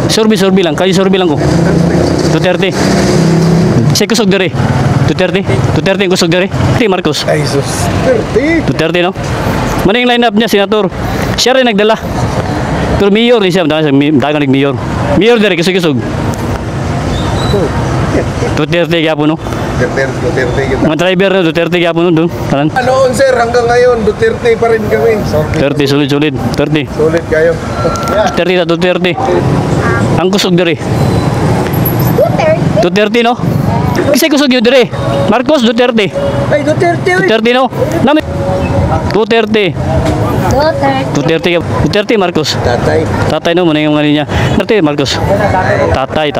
Survey lang. Kali survey lang ko. Duterte. Say kusog dire. Duterte ang kusog dire. Di Marcos. Ay, sus. Duterte, no? Mana yung line-up niya, Senator? Siya rin nagdala. Pero mayor rin siya. Dagang nag-mayor. Mayor dire, kusog-kusog. Duterte gyapon, no? Duterte yun. Mga driver na Duterte gyapon, no? Doon. Tanan. Noon sir, hanggang ngayon, Duterte pa rin kami. Duterte, sulit. Duterte. Sulit kayo. Duterte. Ang kusog dire. Duterte, no? Kasi kusog yun dire. Marcos, Duterte. Ay, Duterte, no? Nami. Duterte, Marcos. Tatay, no? Muna yung ano niya. Duterte, Marcos. Tatay.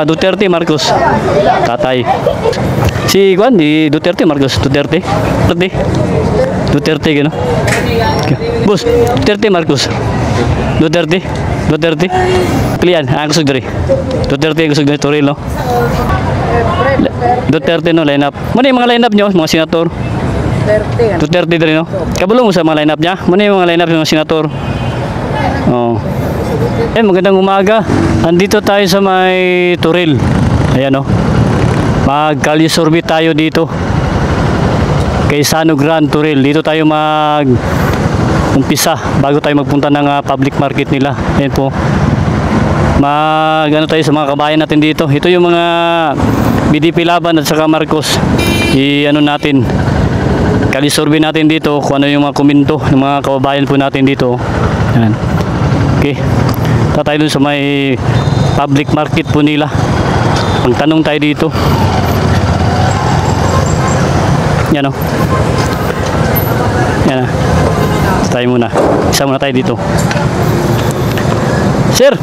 Duterte, Marcos. Tatay. Si Juan, di Duterte, Marcos. Duterte, gano? Bus, Duterte, Marcos. Duterte. Pilihan, ang kusog dire. Duterte ang kusog dire, Toril, no? Duterte, no, line up. Muna yung mga line up nyo, mga senator. Duterte dire, no? Kabulong mo sa mga line up niya. Muna yung mga line up ng mga senator. Oh. Magandang umaga. Andito tayo sa may Toril. Ayan, no? Mag-kalisurvey tayo dito. Kay Sano Grand Toril. Dito tayo umpisa bago tayo magpunta ng public market nila. Ayan po. Ano tayo sa mga kabayan natin dito. Ito yung mga BDP Laban at saka Marcos. Ano natin, kalisurvey natin dito kung ano yung mga komento ng mga kababayan po natin dito. Ayan. Okay. Tayo dun sa may public market po nila. Magtanong tayo dito. Yan, o. Yan, tayo muna. Isa muna tayo dito. Sir,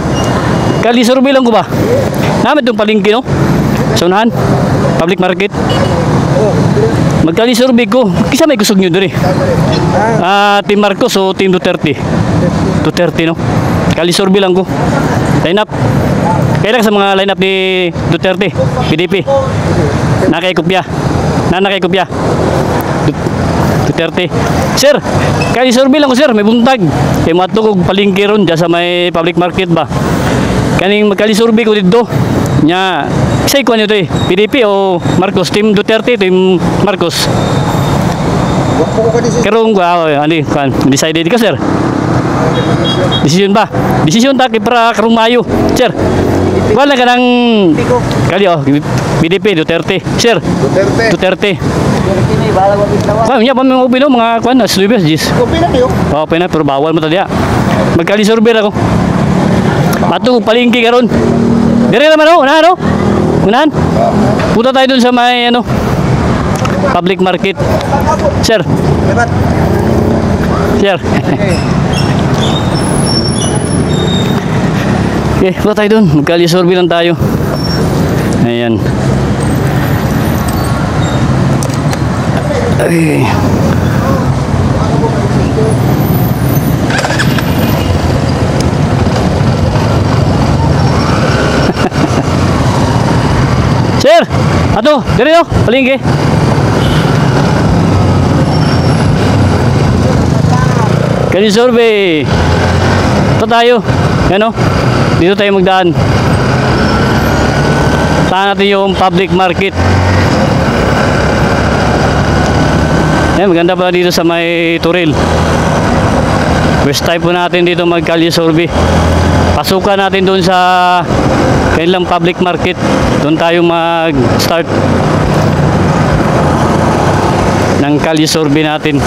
kalisurvey lang ko ba? Namin itong palengke, no? Sa unahan, public market. Magkalisurvey ko. Kisa may kusog nyo doon, Team Marcos o Team Duterte? Duterte, no? Kalisurvey lang ko. Line up. Kailan sa mga line up ni Duterte, PDP? Nakaikopya. Duterte. Sir, kalisurvey lang ko, sir. May buntag. Kaya matugog palengke ron dyan sa may public market ba? Kaning magkalisurvey ko dito. Nya, say ko ano ito PDP o Marcos? Team Duterte, Team Marcos? Karong decided ka, sir? Decision ba? Decision ta kay para karong Mayo, sir. Wala ka ng PDP, Duterte. Sir, Duterte. Nya pa mga ubilo, mga kuan, Slubes, Gis. Okay na, pero bawal mo tadya. Magkalisurvey ako. Matugog palengke karon. Dire naman, no? Unahan? Punta tayo dun sa may public market. Sir. Okay, punta tayo dun. Magkalisurvey lang tayo. Ayan. Ay. Sir, dire no, palengke. Kalisurvey. Ito tayo. Ano? Dito tayo magdaan. Saan natin yung public market. Yan, maganda pala dito sa may Toril. First time po natin dito mag-kalisurvey. Pasukan natin doon sa kanilang public market. Doon tayo mag-start ng kalisurvey natin.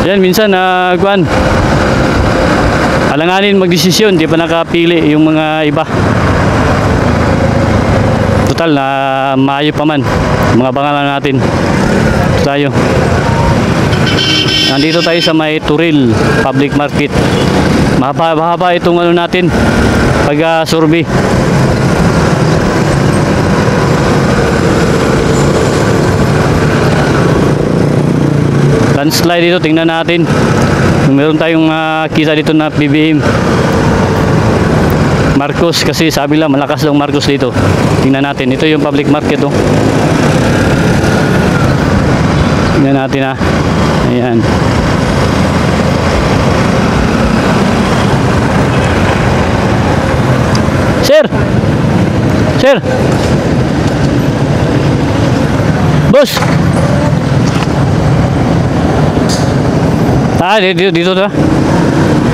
Yan, minsan kuan, alanganin magdesisyon, di pa nakapili yung mga iba. Total na Mayo pa man, mga bangalan natin. Tayo. Nandito tayo sa may Toril public market. Mahaba itong natin pag survey. Landslide dito, tingnan natin. Meron tayong kita dito na BBM Marcos, kasi sabi lang malakas daw Marcos dito. Tingnan natin, ito yung public market, Tingnan natin ha. Ayan. Sir! Sir! Boss! Dito na.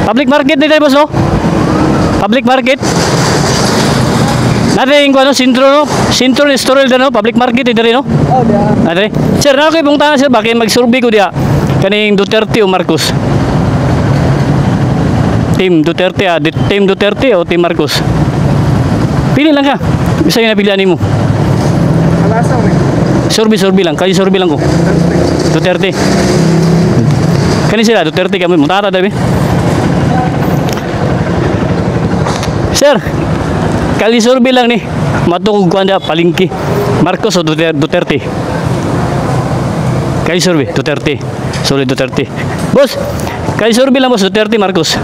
Public market dito, boss, no? Public market. Natin yung ano, sintro ni Storel no? Public market dito rin, no? Oh, dia. Natin. Sir, na ako ibang tangan, sir, bakit mag-survey ko diya? Kaning Duterte o Marcos? Team Duterte, Team Duterte o Team Marcos? Pili lang ka. Bisa yung napilihan mo. Alasang eh. Survey lang. Kaya survey lang ko. Duterte. Kani sila, Duterte kami. Mutata dabi. Sir, kali survey lang ni. Matungkog ko anda palingki. Marcos o Duterte? Kali survey, Duterte. Sorry, Duterte. Boss, kali survey lang boss, Duterte, Marcos?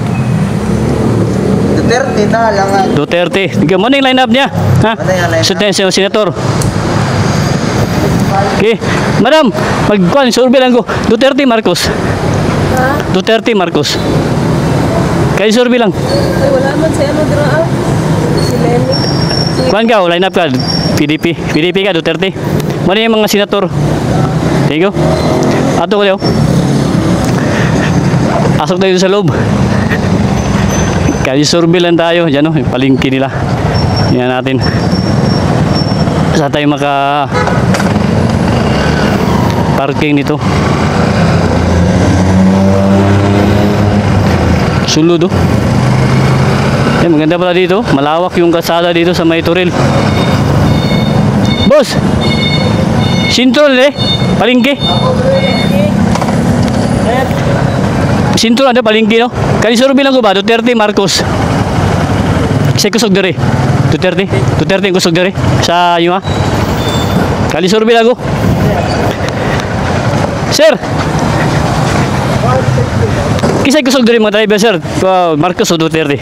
Duterte na lang. Duterte. Tingnan mo na yung line-up niya. Ha? Ano yung line-up? Sa senator. Okay. Madam, magkuhan, survey lang ko. Duterte, Marcos? Duterte, Marcos? Kaya survey lang. Ay, wala man sa ano dira. Si Lenny. Kuhan ka, line up ka. PDP. PDP ka, Duterte. Ano yung mga senator? Thank you. Ato ko daw. Asok tayo sa loob. Kaya survey lang tayo. Diyan o, yung palingki nila. Yan natin. Saan tayo maka parking nito? Sulod o. Yan, maganda pala dito. Malawak yung kalsada dito sa Maytoril. Boss! Sintrol eh. Palingki. Sintrol ada palingki no. Kali suruh bilang ko ba Duterte, Marcos? Saya kusog dari Duterte. Duterte yang kusog dari sa iyo ha. Kali suruh bilang ko. Sir. Kisay kusog dari mga driver sir. Marcos o Duterte?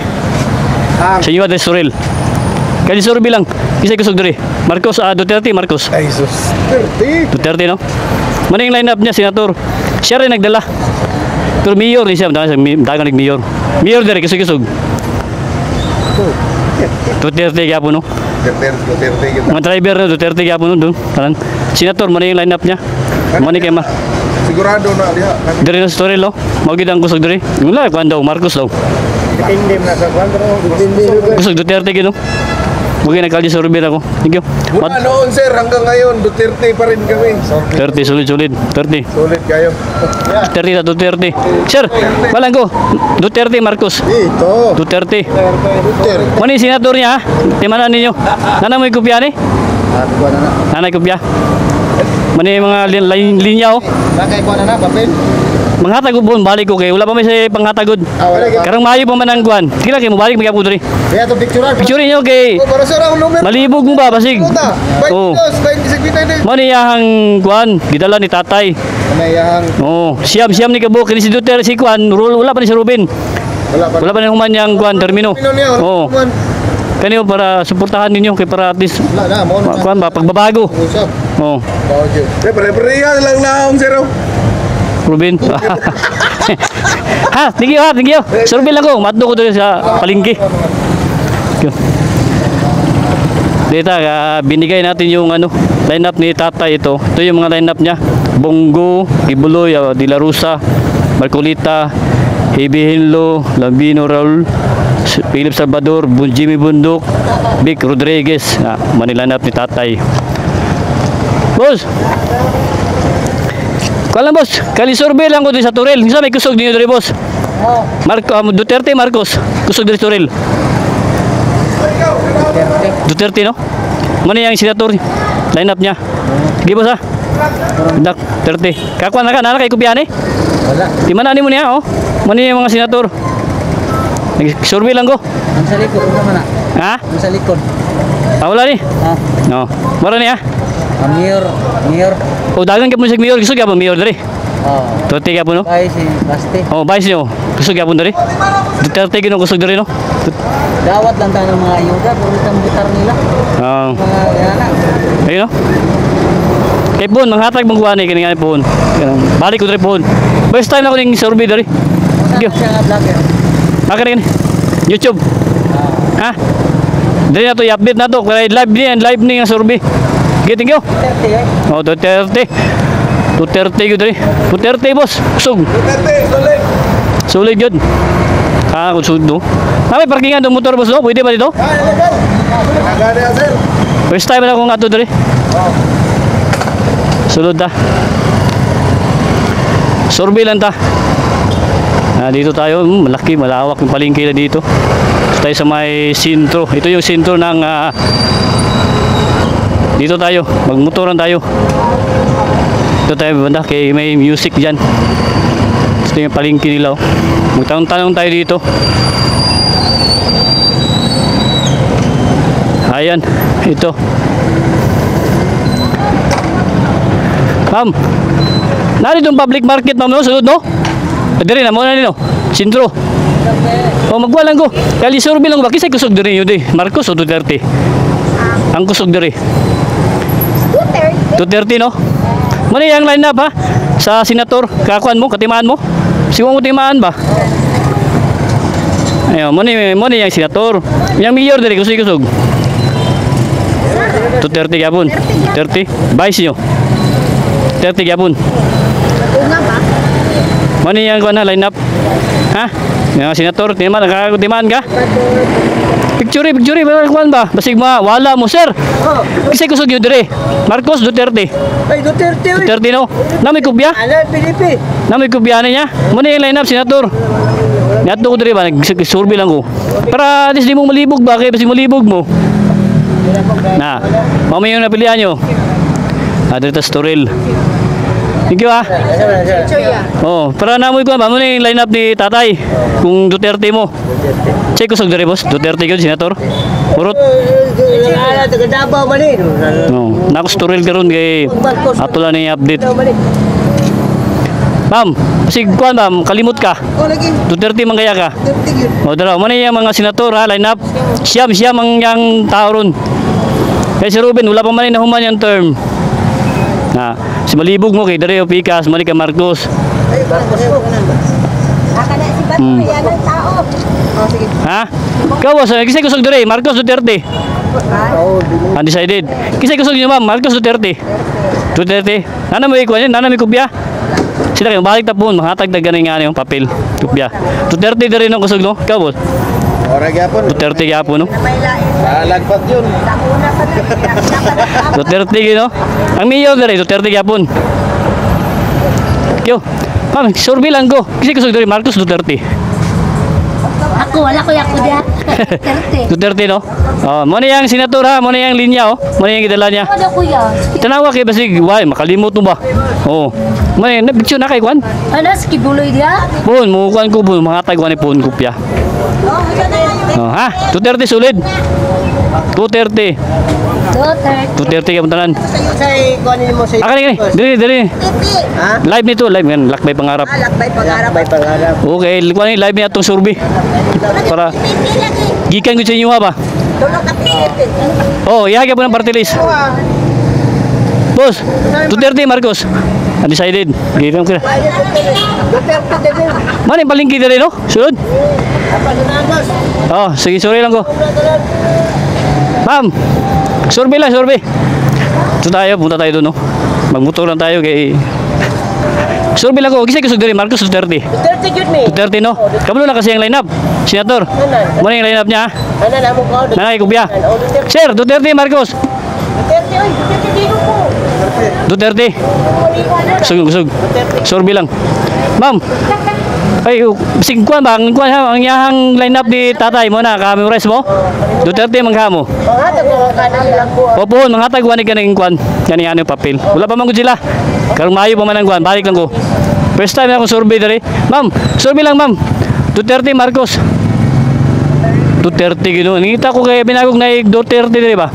Sa iyo ada Suril. Kali suruh bilang kisay kusog dari Marcos Duterte, Marcos? Ay, sus. Duterte no. Mana yung line up niya, senator? Siya rin nagdala. Pero mayor ni siya, dagang nag-mayor. Mayor dari kisog-kisog. Duterte kaya po no. Duterte kita. Mga driver na Duterte kaya po no doon. Tanan. Senator, mana yung line up niya? Mana kaya ma? Sigurado na diha. Dari na story lo. Magid ang kusog dari. Wala kuan daw Marcos daw. Depende na sa kwadro. Depende. Kusog Duterte gino. Mungkin nagkaldi sa Rubin ako. Thank you. Mula noon sir, hanggang ngayon, Duterte pa rin kami. 30, sulit. 30. Sulit kayo. 30 na Duterte. Sir, walang ko. Duterte, Marcos. Ito. Duterte. Duterte. Mano yung senator niya ha? Timanan ninyo. Nana mo yung kopya ni? Ko na na. Nana yung kopya. Mano yung mga linya oh. Bakay ko na papel. Manghatagod po, balik ko kayo. Wala pa may sa panghatagod. Wala ka. Karang mayo pa man ang kuhan. Kila kayo, balik magkapo dali. Kaya to picture. Picture niyo kay Para sir, ang numero. malibog mo ba, basig? Oo. 26 Mano yung kuhan, gidala ni tatay. Kanayang Oh, siyam ni Kabo, kini si Duterte si Kuan, wala pa ni si Ruben. wala pa. Wala pa ni human yang Kuan termino. Oh. Kanyo para suportahan ninyo kay para at least Wala na mo. Kuan ba pagbabago. Usap. Oh, Budget. Eh, pare-pareha lang laong sir. Ruben. Thank you. Survey lang ko, matdo ko doon sa palingki. Dito, binigay natin yung lineup ni Tatay ito. Ito yung mga lineup niya. Bongo, Ibuloy, De La Rosa, Marcolita, Heavy Hinlo, Lambino Raul, Philip Salvador, Jimmy Bundok, Vic Rodriguez. Manila lineup ni Tatay. Boss! Kala boss, kali survey lang ko din sa Turel. Isa may kusog niyo diri boss. Duterte, Marcos. Kusog diri Turel. Duterte no? Mano yang senator line up niya? Sige boss ha. Dak, Duterte. Kakuan na ka, nana kay kopya ni? Wala. Di mana ni mo niya oh? Mano yung mga senator? Survey lang ko. Ang sa likod naman na. Ha? Ang sa likod. Wala ni. Ha. No. Mara niya. Mayor. O dagan ka mo sa mayor, kusog ka mo mayor diri. Oh. Duterte ka po no? Kay si Baste. Oh, vice niyo. Kusog ka po diri. Duterte gino kusog diri no? Dawat lang tayo ng mga ayuda, puro itang gitar nila. Ah. Mga yana. Ayun no? Kay Pon, manghatag mong kuha ni kini Pon. Balik ko diri Pon. First time ako ning survey diri. Siya nga vlogger. Aka rin. YouTube. Ha? Dili na to i-update na to. Kaya live ni ang survey. Okay, thank you. 30 eh. Oh, 230. 230 yun dali. 230 boss. Kusog. Duterte, sulit. Sulit yun. Kusog no. May parkingan ng motor boss no? Pwede ba dito? Nagana yan, sir. First time na akong ato dali. Sulod ta. Survey lang ta. Dito tayo. Malaki, malawak yung palengke na dito. Tayo sa may sentro. Ito yung sentro ng dito tayo, magmotoran tayo. Dito tayo banda kay may music dyan. Ito yung palengke nila. Magtanong-tanong tayo dito. Ayan, ito. Ma'am, narito yung public market ma'am no? Sunod no? Diri na muna nino. Sentro. O magwalan ko. Kali survey lang ba? Kisay kusog diri yun di. Marcos o Duterte? Ang kusog diri. 230 no? Muna yung line up ha? Sa senator, kakuan mo, katimaan mo? Siwang mo timaan ba? Ayun, muna yung senator. Yung mayor diri, kusog-kusog. 230 gapon. 30. Vice nyo. 30 gapon. Muna yung kuan ha, line up. Ha? Yung senator, timaan ka? Picture, kuan ba? Basig wala mo sir. Kasi kusog yun dire. Marcos Duterte. Ay, Duterte. Duterte no. Nami kubya? Ala, Pilipi. Nami kubya na niya. Muna yung line up senator. Nato ko dire ba nagsurvey lang ko. Para at least di mo malibog ba kay basig malibog mo. Na. Mamaya yung napilian nyo. Dito Storil. Thank you ah. Oh, para namoy ko ba mo yung line up ni tatay kung Duterte mo. Check kusog dire boss. Duterte gyud senator. Urot. Ala, taga Davao man eh. No, nako Storil karon kay ato lang ni update. Ma'am, sig kuan ma'am, kalimot ka. Oh, lagi. Duterte man kaya ka. Duterte yun. O dara, man yung mga senator ha, line up. Siyam ang yang tao ron. Kay si Ruben wala pa man nahuman yung term. Na, si malibog mo kay Dario Picas, mali ka Marcos. Ay, Marcos po. Akala si Bato, yan ang tao. Oh, sige. Ha? Kawas, kisay kusog dire, Marcos Duterte. Oh, Undecided. Kisay kusog niyo ma'am, Marcos Duterte. Duterte. Nana mo ikuan yun, nana may kubya. Sila kayo, balik tapon, makatag na ganing nga yung papel. Kubya. Duterte dire ng kusog no? Kawas. Ora gyapon. Duterte gyapon no? May lain. Lagpat yun. Sa una pa na. Duterte no? Ang mayor dire, Duterte gyapon. Yo. Ma'am, survey lang ko. Kisay kusog dire, Marcos Duterte. Ako, wala ko yako diya. Duterte. Duterte no? Oh, mo na yang senator ha, mo na yang linya oh. Mo na yang gidala niya. Ano kuya? Tanawa kay basig, why makalimot mo ba? Oh. Mo na picture na kay kwan. Ano, skibuloy diya? Pun, mo kwan ko pun, mga tagwan ni pun kopya. Oh, ha? Duterte sulid. Duterte. Duterte ka puntanan. Say, kunin mo sa Akani, diri. Ha? Live nito, live yan, lakbay pangarap. Lakbay pangarap. Lakbay pangarap. Okay, kwan ni live niya atong survey. Para gikan ko sa inyo ha ba? Oh, ihagya po ng party list. Boss, Duterte Marcos. Undecided. Gitan ko na. Duterte din. Mani palingki diri no? Sunod. Apa ginagos? Oh, sige, sorry lang ko. Ma'am, survey lang, survey. Ito tayo, punta tayo doon, no? Magmotor lang tayo kay... Survey lang ko, kisay kusog diri, Marcos Duterte. Duterte yun ni. Duterte, no? Kabalo na kasi ang line-up. Senator, muna yung line-up niya, ha? Ano na mo ko? Nanay, kubya. Sir, Duterte, Marcos. Duterte, oy. Duterte dito po. Duterte. Kusog. Survey lang. Ma'am, ay, bising kuan ba? Ang yahang line-up ni tatay mo na, ka-memorize mo? Duterte, mangha mo. Pangatag ko kanan lang po. Opo, mga tagwan ni kaning kwan. Kani ano yung papel. Wala pa man gud sila. Karong maayo pa man ang kwan. Balik lang ko. First time na akong survey diri. Ma'am, survey lang ma'am. Duterte Marcos. Duterte gino. Nangita ko kay binagog na Duterte diri ba?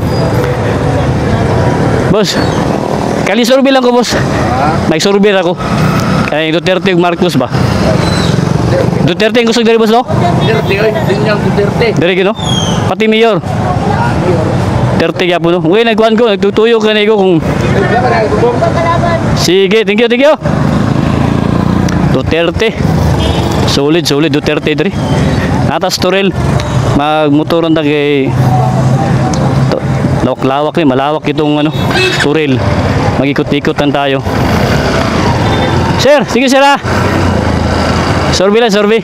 Boss. Kali survey lang ko boss. Nag-survey ako. Kay Duterte ug Marcos ba? Duterte ang gusto diri boss no? Duterte, oy. Linyang Duterte. Diri gino. Pati mayor. 30 ya po no. Okay, nagkuhan ko, nagtutuyo ka na ko kung... Sige, thank you, thank you. Duterte. Solid, solid, Duterte diri. Atas Torel, magmotoron ta kay... Lawak-lawak ni, malawak itong ano, Torel. Mag-ikot-ikotan tayo. Sir, sige sir ah. Survey lang, survey.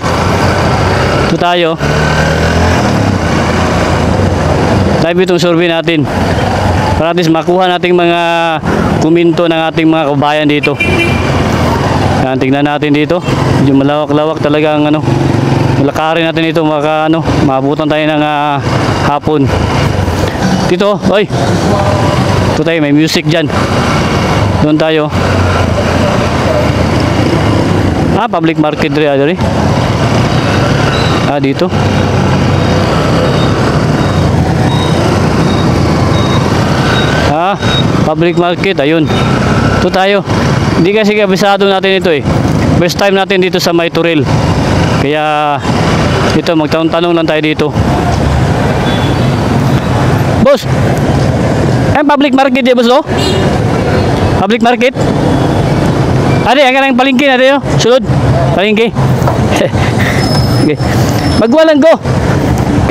Ito tayo. Type itong survey natin. Para at least makuha nating mga komento ng ating mga kabayan dito. Yan, tingnan natin dito. Medyo malawak-lawak talaga ang ano. Malakarin natin dito, maka ano, maabutan tayo ng hapon. Dito, oy. Ito tayo, may music dyan. Doon tayo. Public market rin. Dito. Public market, ayun. Ito tayo. Hindi kasi kabisado natin ito eh. First time natin dito sa May Toril. Kaya ito, magtanong-tanong lang tayo dito. Boss, public market di boss, no? Public market? Ade, ang kanang palengke na tayo. Sulod. Palengke. Okay. Magwalan ko.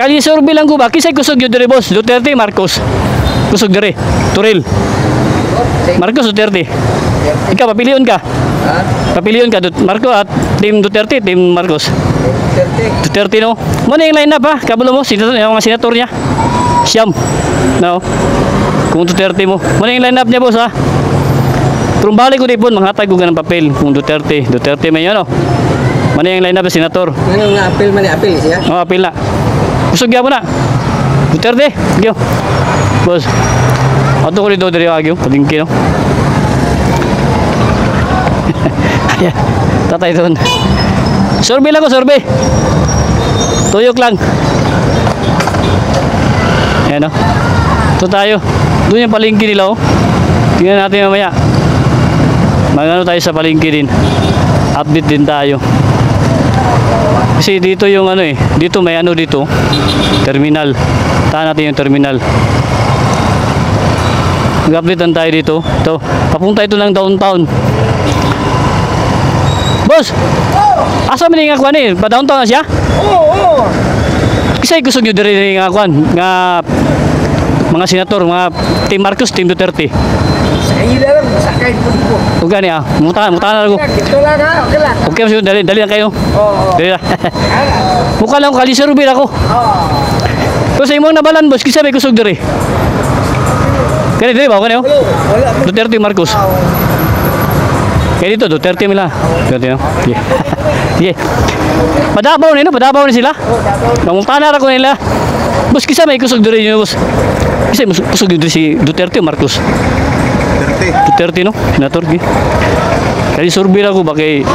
Kali survey lang ko ba? Kisay kusog yun dire boss. Duterte, Marcos. Kusog dire. Toril. Marcos, Duterte. Ikaw, papiliyon ka? Papiliyon ka, Marcos at Team Duterte, Team Marcos. Duterte, no? Muna yung line up ha? Kabulo mo, yung mga senator niya. Siyam. No? Kung Duterte mo. Muna yung line up niya boss ha? Pero balik ko di po, manghatag ko ng papel kung Duterte. Duterte may yun, no? Muna yung line up na senator. Ano nga apel man apel siya? Apel na. Usog mo na. Duterte, gyo. Boss. Ato ko dito dari agyo, palingki no. Ayan, tatay doon. Survey lang ko, survey. Tuyok lang. Ayan no. Ito tayo. Doon yung palingki nila oh. Tingnan natin mamaya. Magano tayo sa palingki din. Update din tayo. Kasi dito yung ano eh. Dito may ano dito. Terminal. Tahan natin yung terminal. Mag-update tayo dito. Ito. Papunta ito ng downtown. Boss! Asa man nga kuan eh? Pa-downtown na siya? Oo. Kisay kusog nyo diri nga kuan. Nga mga senator, mga Team Marcos, Team Duterte. Sakay lang, sakay po. O gani ah. Muta na ako. Ito lang ha, okay lang. Okay, dali lang kayo. Oo. Dali lang. Mukha lang ko, kalisarubin ako. Oo. Pero sa imong nabalan boss, kisay may kusog diri. Kani diri ba? Kani oh? Wala. Duterte, Marcos. Kaya dito, Duterte mila. Duterte, no? Sige. Sige. Padabaw na, no? Padabaw na sila. Mangutana na ko nila. Boss, kisa may kusog diri nyo, boss. Kisa may kusog diri si Duterte o Marcos? Duterte, no? Senator, okay. Kaya survey ako ba kay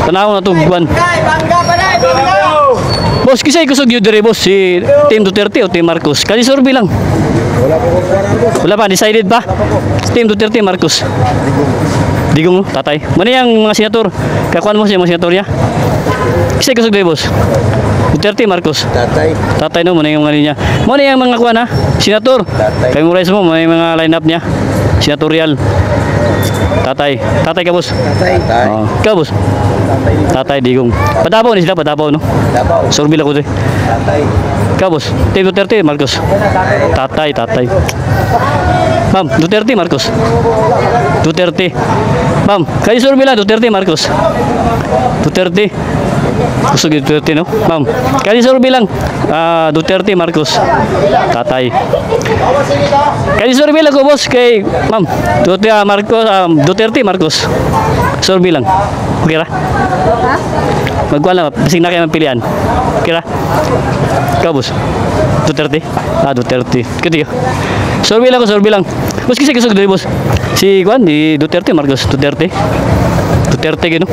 tanaw na ito, buwan. Bangga pa na, bangga. Boss, kisa may kusog diri, boss, si Team Duterte o Team Marcos? Kaya survey lang. Wala pa, decided pa? Team Duterte, Marcos. Digong mo, tatay. Mana yung mga senator? Kakuan mo siya mga senator niya? Kisay kusog diri, boss. Duterte, Marcos. Tatay no, mana yung mga niya. Mana yung mga kuan ha? Senator. Kay Moraes mo, mana yung mga line up niya. Senatorial. Tatay. Tatay ka, boss. Oh, ka, boss. Tatay, digong. Padabaw ni sila, padabaw no? Survey lang ko diri. Ka, boss. Team Duterte, Marcos. Tatay. Ma'am, Duterte, Marcos. Duterte. Ma'am, kayo survey lang, Duterte, Marcos. Duterte. Gusto Duterte, no? Ma'am, kayo survey lang. Duterte, Marcos. Tatay. Kayo survey lang ko, boss, kay ma'am. Duterte, Marcos. Survey lang. Okay ra? Magkuhan lang, basing na kayo pilihan. Okay ra? Ikaw, boss. Duterte? Duterte. Kaya survey lang ko, survey lang. Boss, kasi kusog dali, boss. Si Juan, di Duterte, Marcos. Duterte. Duterte, gino.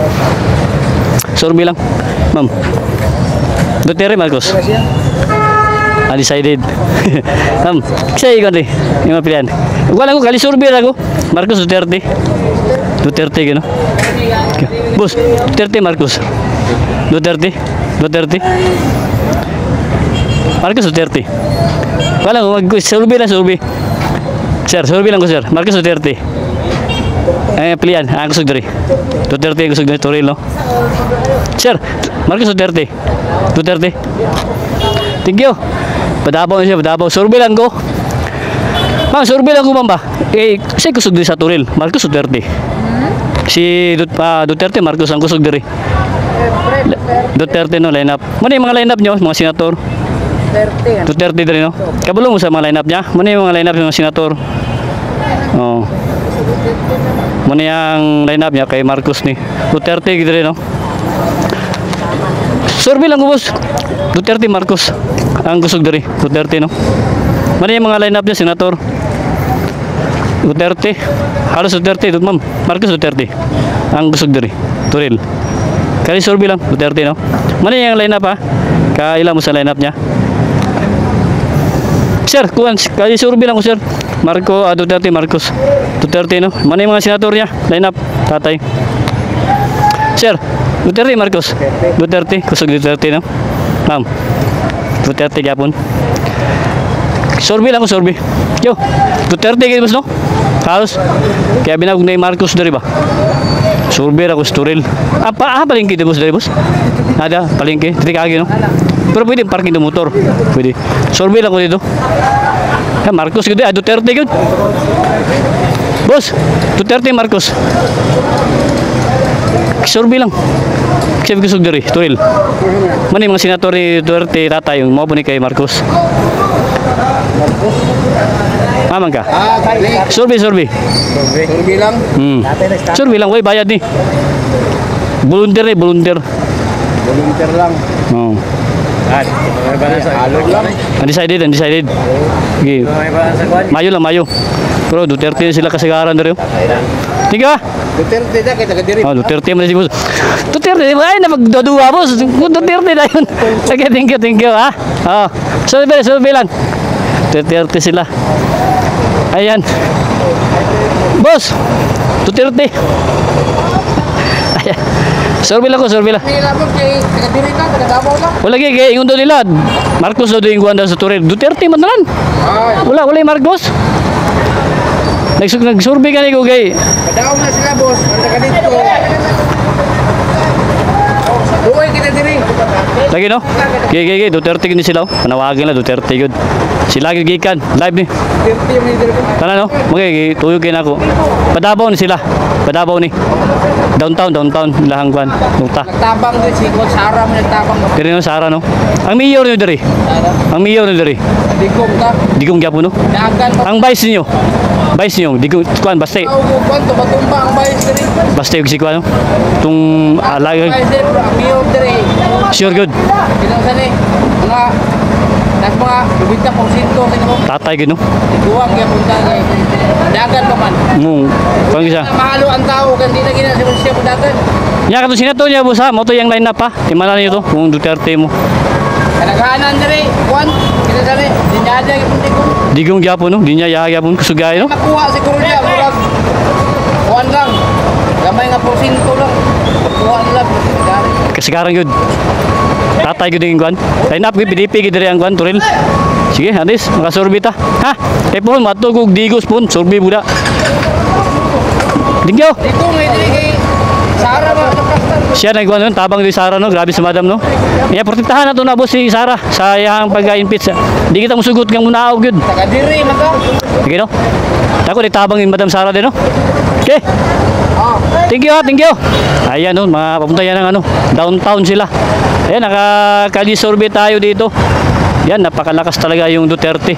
Survey lang. Ma'am. Duterte, Marcos. Undecided. Ma'am, kasi ikaw di. Yung mga pilihan. Wala ko, kali survey lang ko. Marcos, Duterte. Duterte, gino. Boss, Duterte, Marcos. Duterte. Marcos, Duterte. Wala, survey lang, survey. Sir, survey lang ko, sir. Marcos Duterte. Pilihan, ang kusog diri. Duterte ang kusog diri, Toril, no? Sir, Marcos Duterte. Duterte. Thank you. Padabaw na siya, padabaw. Survey lang ko. Ma'am, survey lang ko, ma'am ba? Siya kusog diri sa Toril. Marcos Duterte. Si Duterte, Marcos ang kusog diri. Duterte, no, line up. Muna yung mga line up nyo, mga senator. Duterte diri, no? Kabulong mo sa mga line up niya. Muna yung mga line up ng mga senator. Oh. Muna yung line up niya kay Marcos ni Duterte diri, no? Survey lang ko, boss. Duterte, Marcos ang kusog diri. Duterte, no? Muna yung mga line up niya, senator. Duterte. Halos Duterte, ma'am. Marcos Duterte ang kusog diri. Toril. Kali survey lang, Duterte, no? Muna yung line up, ha? Kailan mo sa line up niya? Sir, kuwan, kali survey lang ko, sir. Duterte, Marcos Duterte, no? Muna yung mga senator niya, line up, tatay. Sir, Duterte, Marcos Duterte, kusog Duterte, no? Ma'am, Duterte gyapon. Survey lang ko, survey. Yo, Duterte kayo, boss, no? Halos, kaya binagog na yung Marcos dari ba? Survey ako, Toril. Palengke dito, boss, dari, boss? Ada, palengke, titik agi, no? Pero pwede parking ng motor. Pwede. Survey lang ko dito. Marcos gitu, Duterte gitu. Bos, Duterte, Marcos. Survey lang. Kasi kusog diri, Toril. Mana yung mga senator ni Duterte, tatay, yung mga po ni kay Marcos. Aman ka? Survey. Survey lang. Survey lang, way bayad ni. Volunteer ni, volunteer. Volunteer lang. Oh. Alog lang. Undecided. Okay. Mayo lang, mayo. Pero Duterte sila kasagaran na rin. Tiga. Duterte na, kita ka diri. Oh, Duterte man si boss. Duterte, ay napagdadua, boss. Duterte na yun. Okay, thank you, ha. Oh. Survey lang. Duterte sila. Ayan. Boss, Duterte. Ayan. Survey lang. Nilabot kay taga-diri ka, taga-Davao ka. Wala kay ingon daw nila. Marcos daw yung guanda sa Toril. Duterte man tanan. Wala yung Marcos. Nag-survey ka ni ko kay. Padaw na sila, boss. Ang taga-dito. Buhay kita diri. Lagi no? Gigi, Duterte gini sila. Panawagan na Duterte gud. Sila gid gikan live ni. Duterte yung leader ko. Kana no? Magay tuyog kay nako. Padabaw ni sila. Padabaw ni. Downtown lahang kwan. Nungta. Nagtabang din si Coach Sara mo nagtabang. Diri no Sara no. Ang mayor ni diri. Digong ka. Digong gyapon no. Dagan pa. Ang vice niyo. Digong kwan baste. Ugupan, tumatumba ang bayis diri. Baste yung si kwan no. Tung alagay. Bayis diri, ang miyog diri. Sure good. Pinangsan ni. Mga 20% sa mo. Tatay gid no. Iguwang kaya punta kay dagan pa man. Pang isa. Mahalo ang tao kan di na gina siya po dagan. Nya kadto sinato niya boss ha. Mo to yung line up ha. Timala niyo to kung Duterte mo. Kanaghanan diri, kwan, kita dali, dinada gyud ko. Digong gyapon no. Di niya gyapon kusugay no. Nakuha siguro niya murag kwan lang. Gamay nga porsyento lang. Kuha nila gari. Kasagaran yun. Tatay ko din yung kwan. Line up, PDP gid diri ang kwan, Toril. Sige, Andis, makasurvey ta. Ha? Pon, matugog digos pon, survey buda. Dingyo. Dito ngay diri kay Sara ba nakastan. Siya na kwan nun, tabang di Sara no, grabe sa madam no. Iya protektahan na to na boss si Sara sa iyang pag-impit. Di kita musugot ng munaog yun. Taga diri man ka. Sige no. Tako di tabang ni Madam Sara din no. Okay. Ah, Thank you. Ayan no, mga papunta yan ng ano, downtown sila. Ayan, nakakali-survey tayo dito. Yan, napakalakas talaga yung Duterte.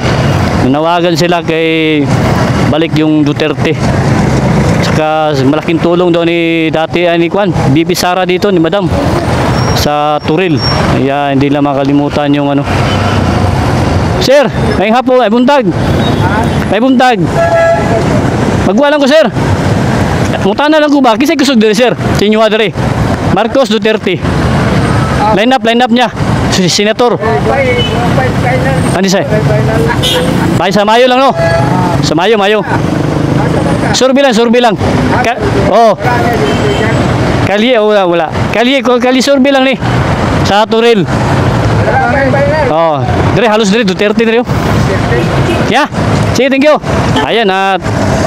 Nanawagan sila kay balik yung Duterte. Saka malaking tulong daw ni dati ni Kwan, BP Sara dito ni Madam sa Toril. Ayan, hindi lang makalimutan yung ano. Sir, ngayong hapon, ay buntag. Magwalan ko, sir. Mutana lang ko ba? Kisay kusog diri, sir. Sinyuha diri. Marcos Duterte. Line up niya. Senator. Ano siya? Bahay sa Mayo lang, no? Sa Mayo. Survey lang. Kali, wala. Kali survey lang ni. Sa Toril. Oh. Dire, halos dire, Duterte dire. Yeah. Sige, thank you. Ayan, at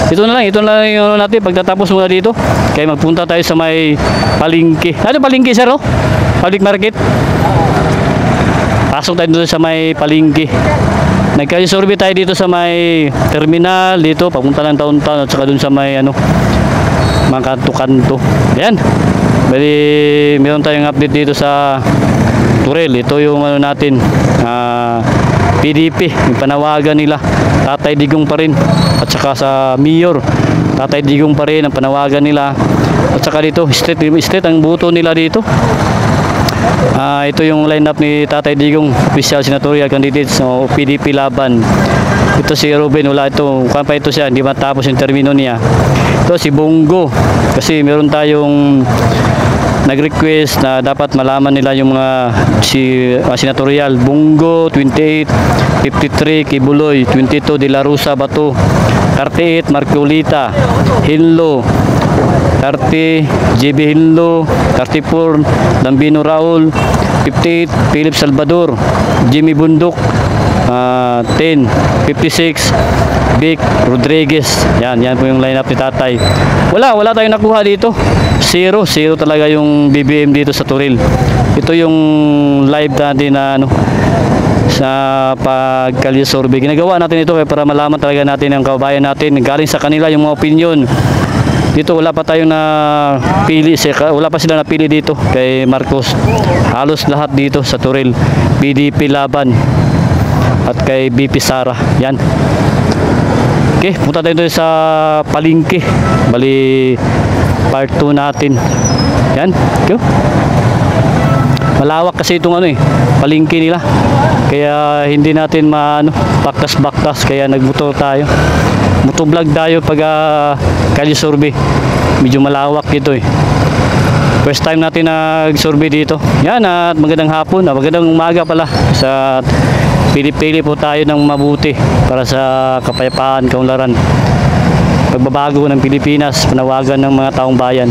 ito na lang yung ano natin pagtatapos muna dito. Kaya magpunta tayo sa may palengke. Ano palengke, sir? Oh? Public market. Pasok tayo dito sa may palengke. Nagka-survey tayo dito sa may terminal dito, papunta ng taon-taon at saka dun sa may ano, mga kanto-kanto. Ayan. Bali, meron tayong update dito sa Turel. Ito yung ano natin, PDP, yung panawagan nila. Tatay Digong pa rin. At saka sa Mayor, Tatay Digong pa rin ang panawagan nila. At saka dito, state ang buto nila dito. Ito yung lineup ni Tatay Digong, official senatorial candidates o PDP laban. Ito si Ruben, wala ito, kung pa ito siya, hindi matapos yung termino niya. Ito si Bongo, kasi meron tayong nag-request na dapat malaman nila yung mga senatorial. Bongo 28, 53 Kibuloy, 22 De La Rosa Bato, 38 Marcolita, Hinlo 30 JB Hinlo, 34 Lambino Raul, 58 Philip Salvador, Jimmy Bundok, 10 56 Vic Rodriguez. Yan po yung lineup ni Tatay. Wala tayong nakuha dito. Zero talaga yung BBM dito sa Turil. Ito yung live natin na ano, sa pagkalye survey. Ginagawa natin ito para malaman talaga natin ang kababayan natin. Galing sa kanila yung mga opinion. Dito wala pa tayong napili, wala pa sila napili dito kay Marcos. Halos lahat dito sa Turil PDP laban at kay BP Sara. Yan. Okay, punta tayo doon sa palengke. Bali part 2 natin. Yan. Okay. Malawak kasi itong ano palengke nila. Kaya hindi natin baktas-baktas, kaya nagmotor tayo. Motovlog tayo pag kalye survey. Medyo malawak dito First time natin nag-survey dito. Yan, at magandang hapon, magandang umaga pala. Sa pili-pili po tayo ng mabuti para sa kapayapaan, kaunlaran, pagbabago ng Pilipinas, panawagan ng mga taong bayan.